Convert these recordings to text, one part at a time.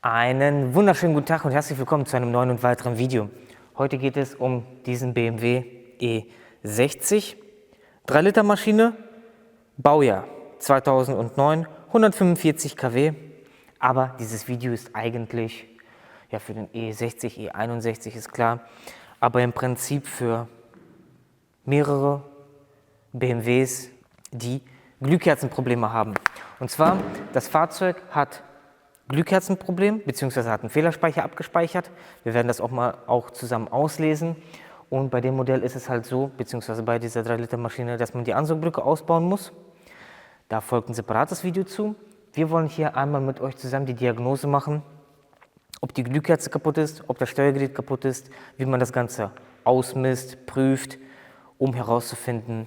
Einen wunderschönen guten Tag und herzlich willkommen zu einem neuen und weiteren Video. Heute geht es um diesen BMW E60, 3 Liter Maschine, Baujahr 2009, 145 kW. Aber dieses Video ist eigentlich, ja, für den E60, E61 ist klar, aber im Prinzip für mehrere BMWs, die Glühkerzenprobleme haben. Und zwar, das Fahrzeug hat Glühkerzenproblem, beziehungsweise hat einen Fehlerspeicher abgespeichert. Wir werden das auch zusammen auslesen. Und bei dem Modell ist es halt so, beziehungsweise bei dieser 3 Liter Maschine, dass man die Ansaugbrücke ausbauen muss. Da folgt ein separates Video zu. Wir wollen hier einmal mit euch zusammen die Diagnose machen, ob die Glühkerze kaputt ist, ob das Steuergerät kaputt ist, wie man das Ganze ausmisst, prüft, um herauszufinden,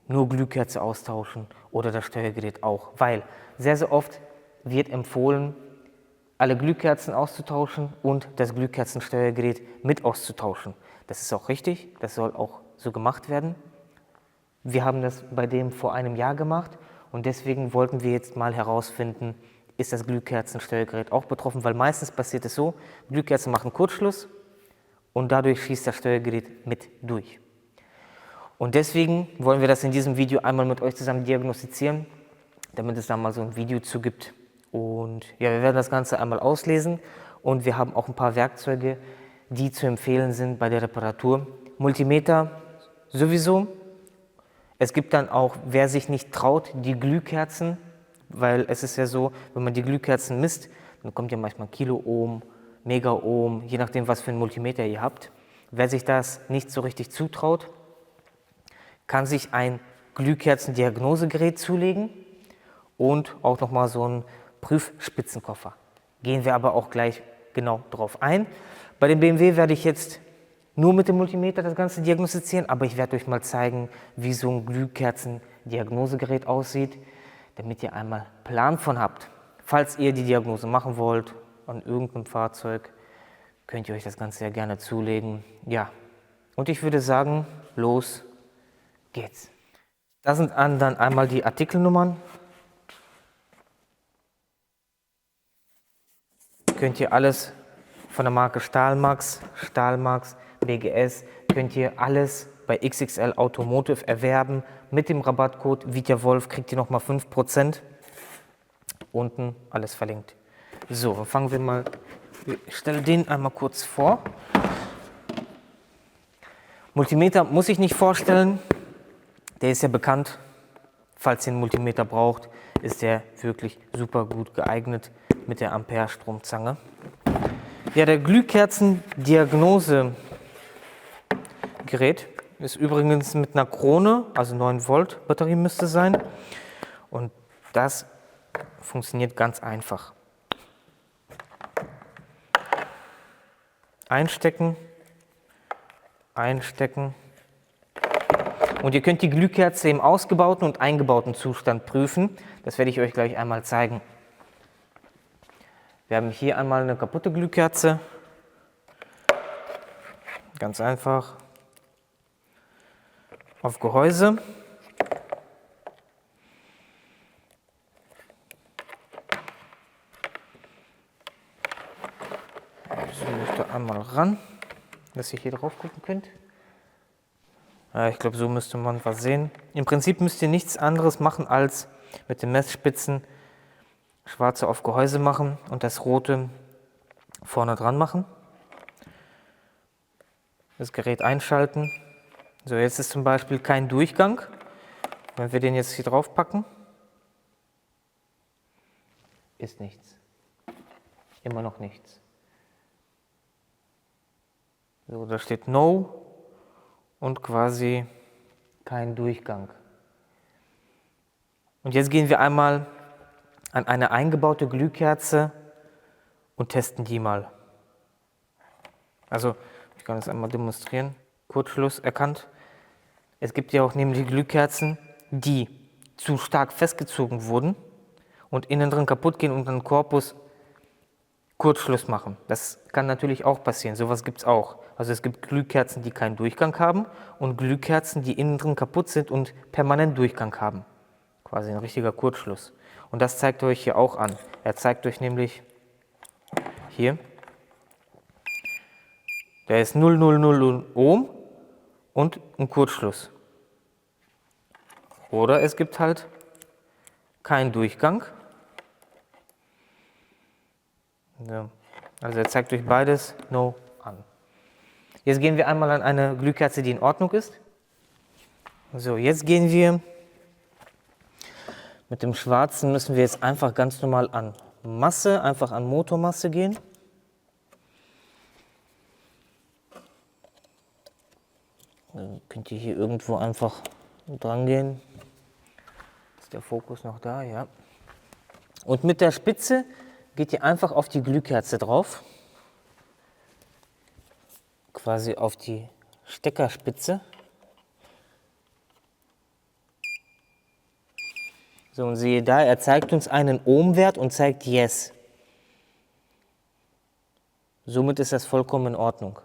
nur Glühkerze austauschen oder das Steuergerät auch. Weil sehr, sehr oft wird empfohlen, alle Glühkerzen auszutauschen und das Glühkerzensteuergerät mit auszutauschen. Das ist auch richtig, das soll auch so gemacht werden. Wir haben das bei dem vor einem Jahr gemacht und deswegen wollten wir jetzt mal herausfinden, ist das Glühkerzensteuergerät auch betroffen, weil meistens passiert es so, Glühkerzen machen Kurzschluss und dadurch schießt das Steuergerät mit durch. Und deswegen wollen wir das in diesem Video einmal mit euch zusammen diagnostizieren, damit es da mal so ein Video zu gibt. Und ja, wir werden das Ganze einmal auslesen und wir haben auch ein paar Werkzeuge, die zu empfehlen sind bei der Reparatur. Multimeter sowieso. Es gibt dann auch, wer sich nicht traut, die Glühkerzen, weil es ist ja so, wenn man die Glühkerzen misst, dann kommt ja manchmal Kiloohm, Megaohm, je nachdem, was für ein Multimeter ihr habt. Wer sich das nicht so richtig zutraut, kann sich ein Glühkerzendiagnosegerät zulegen und auch nochmal so ein Prüfspitzenkoffer. Gehen wir aber auch gleich genau drauf ein. Bei dem BMW werde ich jetzt nur mit dem Multimeter das Ganze diagnostizieren, aber ich werde euch mal zeigen, wie so ein Glühkerzendiagnosegerät aussieht, damit ihr einmal Plan von habt. Falls ihr die Diagnose machen wollt an irgendeinem Fahrzeug, könnt ihr euch das Ganze ja gerne zulegen. Ja, und ich würde sagen, los geht's. Da sind dann einmal die Artikelnummern. Könnt ihr alles von der Marke Stahlmax, BGS, könnt ihr alles bei XXL Automotive erwerben. Mit dem Rabattcode VITAWOLF kriegt ihr nochmal 5%. Unten alles verlinkt. So, dann fangen wir mal, ich stelle den einmal kurz vor. Multimeter muss ich nicht vorstellen, der ist ja bekannt. Falls ihr einen Multimeter braucht, ist der wirklich super gut geeignet mit der Ampere-Stromzange. Ja, der Glühkerzendiagnosegerät ist übrigens mit einer Krone, also 9 Volt Batterie müsste sein. Und das funktioniert ganz einfach. Einstecken, einstecken. Und ihr könnt die Glühkerze im ausgebauten und eingebauten Zustand prüfen. Das werde ich euch gleich einmal zeigen. Wir haben hier einmal eine kaputte Glühkerze. Ganz einfach. Auf Gehäuse. So, müsst ihr einmal ran, dass ihr hier drauf gucken könnt. Ja, ich glaube, so müsste man was sehen. Im Prinzip müsst ihr nichts anderes machen, als mit den Messspitzen schwarze auf Gehäuse machen und das rote vorne dran machen. Das Gerät einschalten. So, jetzt ist zum Beispiel kein Durchgang. Wenn wir den jetzt hier drauf packen, ist nichts. Immer noch nichts. So, da steht No und quasi kein Durchgang. Und jetzt gehen wir einmal an eine eingebaute Glühkerze und testen die mal. Also, ich kann das einmal demonstrieren. Kurzschluss erkannt. Es gibt ja auch nämlich Glühkerzen, die zu stark festgezogen wurden und innen drin kaputt gehen und den Korpus Kurzschluss machen. Das kann natürlich auch passieren. Sowas gibt es auch. Also es gibt Glühkerzen, die keinen Durchgang haben und Glühkerzen, die innen drin kaputt sind und permanent Durchgang haben. Quasi ein richtiger Kurzschluss. Und das zeigt er euch hier auch an. Er zeigt euch nämlich hier, der ist 0,000 Ohm und ein Kurzschluss. Oder es gibt halt keinen Durchgang. So. Also er zeigt euch beides No an. Jetzt gehen wir einmal an eine Glühkerze, die in Ordnung ist. So, jetzt gehen wir mit dem Schwarzen, müssen wir jetzt einfach ganz normal an Masse, einfach an Motormasse gehen. Dann könnt ihr hier irgendwo einfach dran gehen. Ist der Fokus noch da? Ja. Und mit der Spitze geht ihr einfach auf die Glühkerze drauf. Quasi auf die Steckerspitze. So, und siehe da, er zeigt uns einen Ohmwert und zeigt Yes. Somit ist das vollkommen in Ordnung.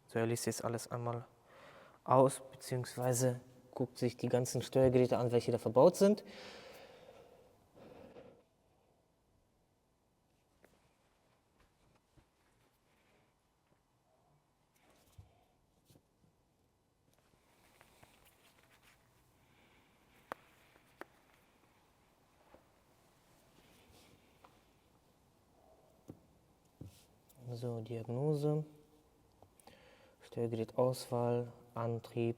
So, er liest jetzt alles einmal aus, beziehungsweise guckt sich die ganzen Steuergeräte an, welche da verbaut sind. So, Diagnose, Steuergerätauswahl, Antrieb.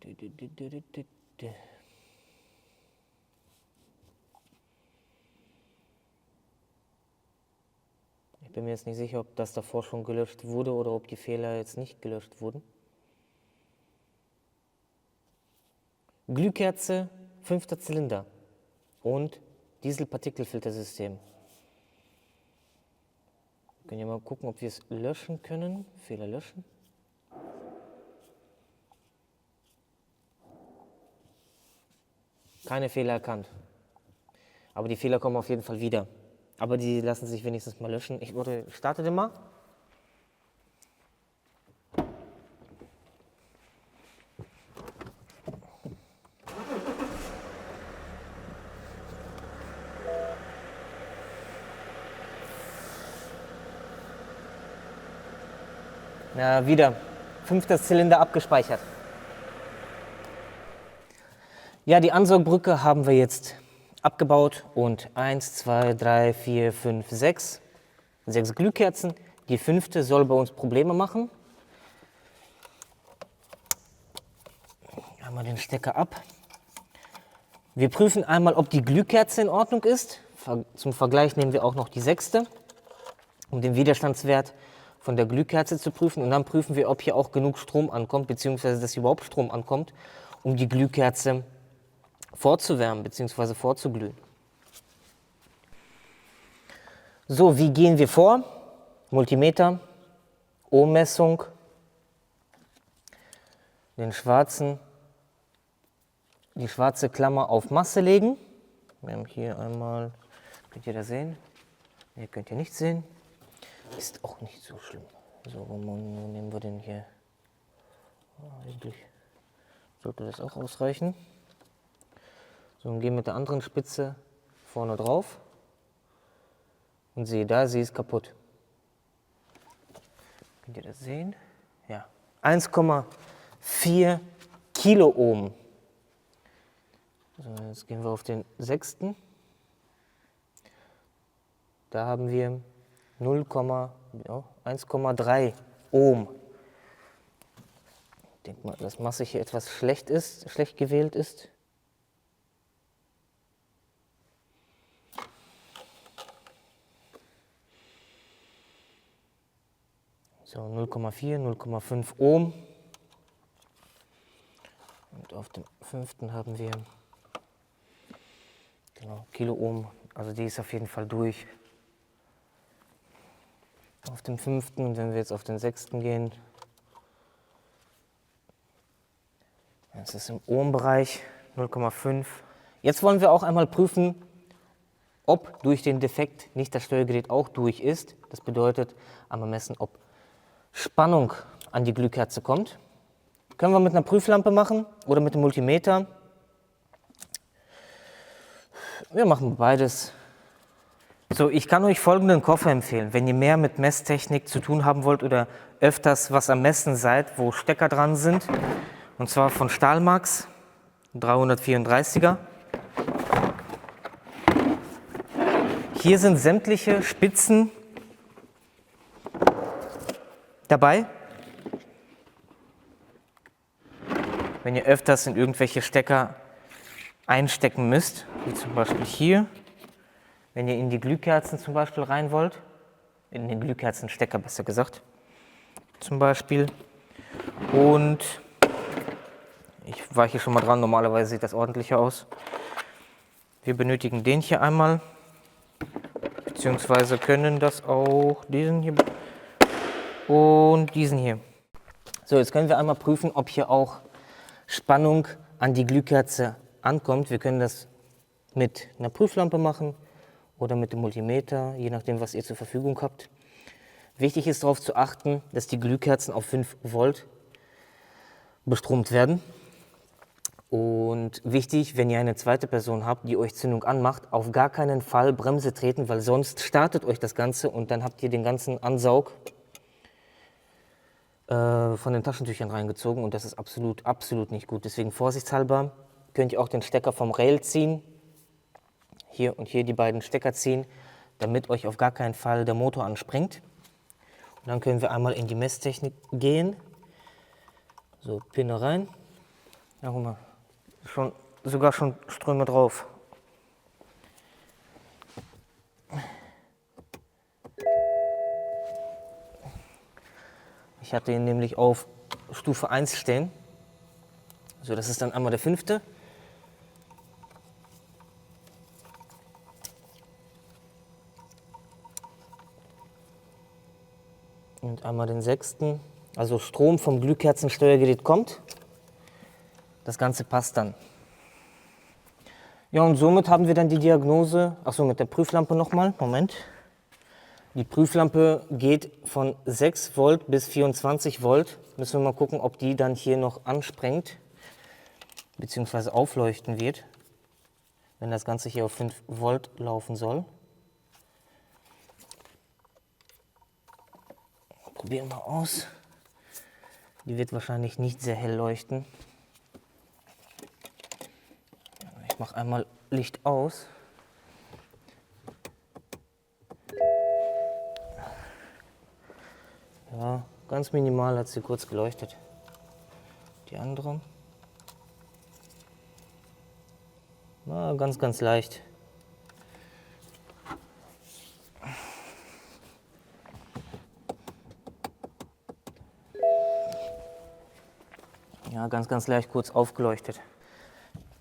Ich bin mir jetzt nicht sicher, ob das davor schon gelöscht wurde oder ob die Fehler jetzt nicht gelöscht wurden. Glühkerze, 5. Zylinder und Dieselpartikelfiltersystem. Können wir mal gucken, ob wir es löschen können. Fehler löschen. Keine Fehler erkannt. Aber die Fehler kommen auf jeden Fall wieder. Aber die lassen sich wenigstens mal löschen. Ich starte den mal. Ja, wieder. 5. Zylinder abgespeichert. Ja, die Ansaugbrücke haben wir jetzt abgebaut und 1, 2, 3, 4, 5, 6. 6 Glühkerzen. Die 5. soll bei uns Probleme machen. Einmal den Stecker ab. Wir prüfen einmal, ob die Glühkerze in Ordnung ist. Zum Vergleich nehmen wir auch noch die 6., um den Widerstandswert von der Glühkerze zu prüfen. Und dann prüfen wir, ob hier auch genug Strom ankommt, beziehungsweise dass überhaupt Strom ankommt, um die Glühkerze vorzuwärmen bzw. vorzuglühen. So, wie gehen wir vor? Multimeter, Ohmmessung, die schwarze Klammer auf Masse legen. Wir haben hier einmal, könnt ihr das sehen? Hier könnt ihr nicht sehen. Ist auch nicht so schlimm. So, wo nehmen wir den hier? Eigentlich sollte das auch ausreichen. So, und gehen mit der anderen Spitze vorne drauf. Und sehe da, sie ist kaputt. Könnt ihr das sehen? Ja. 1,4 Kiloohm. So, jetzt gehen wir auf den 6. Da haben wir 1,3 Ohm. Ich denke mal, dass Masse hier etwas schlecht gewählt ist. So, 0,4, 0,5 Ohm. Und auf dem 5. haben wir Kiloohm. Also die ist auf jeden Fall durch. Auf dem 5. und wenn wir jetzt auf den 6. gehen, das ist im Ohmbereich 0,5. Jetzt wollen wir auch einmal prüfen, ob durch den Defekt nicht das Steuergerät auch durch ist. Das bedeutet, einmal messen, ob Spannung an die Glühkerze kommt. Können wir mit einer Prüflampe machen oder mit dem Multimeter. Wir machen beides So, ich kann euch folgenden Koffer empfehlen, wenn ihr mehr mit Messtechnik zu tun haben wollt oder öfters was am Messen seid, wo Stecker dran sind. Und zwar von Stahlmax, 334er. Hier sind sämtliche Spitzen dabei. Wenn ihr öfters in irgendwelche Stecker einstecken müsst, wie zum Beispiel hier, wenn ihr in die Glühkerzen zum Beispiel rein wollt, in den Glühkerzenstecker besser gesagt, zum Beispiel. Und ich war hier schon mal dran, normalerweise sieht das ordentlicher aus. Wir benötigen den hier einmal, beziehungsweise können das auch diesen hier und diesen hier. So, jetzt können wir einmal prüfen, ob hier auch Spannung an die Glühkerze ankommt. Wir können das mit einer Prüflampe machen oder mit dem Multimeter, je nachdem, was ihr zur Verfügung habt. Wichtig ist darauf zu achten, dass die Glühkerzen auf 5 Volt bestromt werden. Und wichtig, wenn ihr eine zweite Person habt, die euch Zündung anmacht, auf gar keinen Fall Bremse treten, weil sonst startet euch das Ganze und dann habt ihr den ganzen Ansaug von den Taschentüchern reingezogen und das ist absolut nicht gut. Deswegen vorsichtshalber könnt ihr auch den Stecker vom Rail ziehen, hier und hier die beiden Stecker ziehen, damit euch auf gar keinen Fall der Motor anspringt. Und dann können wir einmal in die Messtechnik gehen. So, Pinne rein. Ja, guck mal, sogar schon Ströme drauf. Ich hatte ihn nämlich auf Stufe 1 stehen. So, das ist dann einmal der 5. Und einmal den 6. Also Strom vom Glühkerzensteuergerät kommt. Das Ganze passt dann. Ja, und somit haben wir dann die Diagnose. Achso, mit der Prüflampe nochmal. Moment. Die Prüflampe geht von 6 Volt bis 24 Volt. Müssen wir mal gucken, ob die dann hier noch anspringt, beziehungsweise aufleuchten wird, wenn das Ganze hier auf 5 Volt laufen soll. Probieren wir aus. Die wird wahrscheinlich nicht sehr hell leuchten. Ich mache einmal Licht aus. Ja, ganz minimal hat sie kurz geleuchtet. Die andere. Na, ganz leicht. Ja, ganz leicht kurz aufgeleuchtet.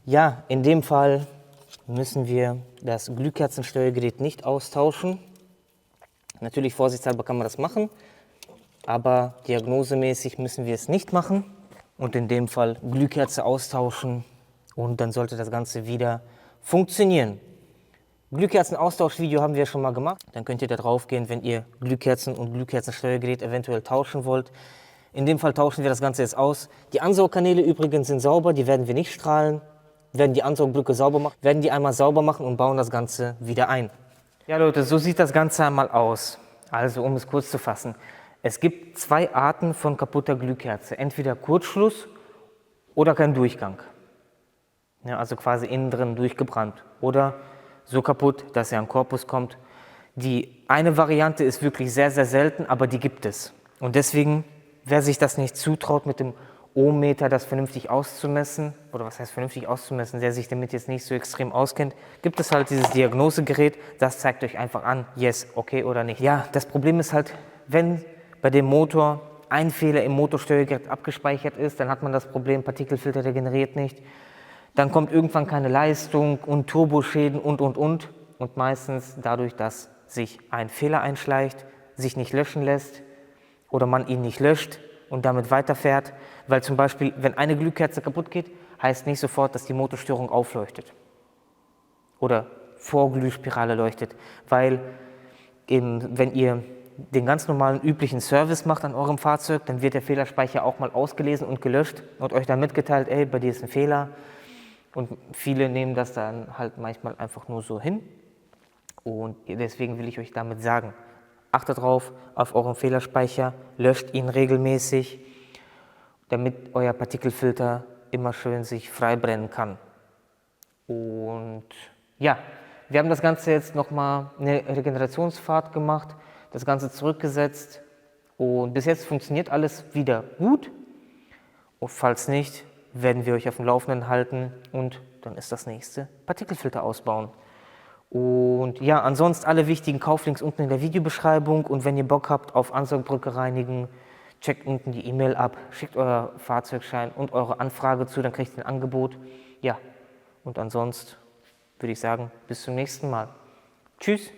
Ja, in dem Fall müssen wir das Glühkerzensteuergerät nicht austauschen. Natürlich vorsichtshalber kann man das machen, aber diagnosemäßig müssen wir es nicht machen. Und in dem Fall Glühkerze austauschen und dann sollte das Ganze wieder funktionieren. Glühkerzenaustauschvideo haben wir schon mal gemacht. Dann könnt ihr da drauf gehen, wenn ihr Glühkerzen und Glühkerzensteuergerät eventuell tauschen wollt. In dem Fall tauschen wir das Ganze jetzt aus. Die Ansaugkanäle übrigens sind sauber, die werden wir nicht strahlen. Werden die Ansaugblöcke sauber machen, werden die einmal sauber machen und bauen das Ganze wieder ein. Ja Leute, so sieht das Ganze einmal aus. Also um es kurz zu fassen. Es gibt 2 Arten von kaputter Glühkerze. Entweder Kurzschluss oder kein Durchgang. Ja, also quasi innen drin durchgebrannt. Oder so kaputt, dass er an den Korpus kommt. Die eine Variante ist wirklich sehr selten, aber die gibt es. Und deswegen, wer sich das nicht zutraut, mit dem Ohmmeter das vernünftig auszumessen, oder was heißt vernünftig auszumessen, der sich damit jetzt nicht so extrem auskennt, gibt es halt dieses Diagnosegerät, das zeigt euch einfach an, yes, okay oder nicht. Ja, das Problem ist halt, wenn bei dem Motor ein Fehler im Motorsteuergerät abgespeichert ist, dann hat man das Problem, Partikelfilter regeneriert nicht, dann kommt irgendwann keine Leistung und Turboschäden und meistens dadurch, dass sich ein Fehler einschleicht, sich nicht löschen lässt oder man ihn nicht löscht und damit weiterfährt, weil zum Beispiel, wenn eine Glühkerze kaputt geht, heißt nicht sofort, dass die Motorsteuerung aufleuchtet oder Vorglühspirale leuchtet, weil eben, wenn ihr den ganz normalen üblichen Service macht an eurem Fahrzeug, dann wird der Fehlerspeicher auch mal ausgelesen und gelöscht und euch dann mitgeteilt, ey, bei dir ist ein Fehler und viele nehmen das dann halt manchmal einfach nur so hin Und deswegen will ich euch damit sagen, achtet drauf auf euren Fehlerspeicher, löscht ihn regelmäßig, damit euer Partikelfilter immer schön sich frei brennen kann. Und ja, wir haben das Ganze jetzt nochmal eine Regenerationsfahrt gemacht, das Ganze zurückgesetzt und bis jetzt funktioniert alles wieder gut. Und falls nicht, werden wir euch auf dem Laufenden halten und dann ist das nächste Partikelfilter ausbauen. Und ja, ansonsten alle wichtigen Kauflinks unten in der Videobeschreibung und wenn ihr Bock habt auf Ansaugbrücke reinigen, checkt unten die E-Mail ab, schickt euer Fahrzeugschein und eure Anfrage zu, dann kriegt ihr ein Angebot. Ja, und ansonsten würde ich sagen, bis zum nächsten Mal. Tschüss!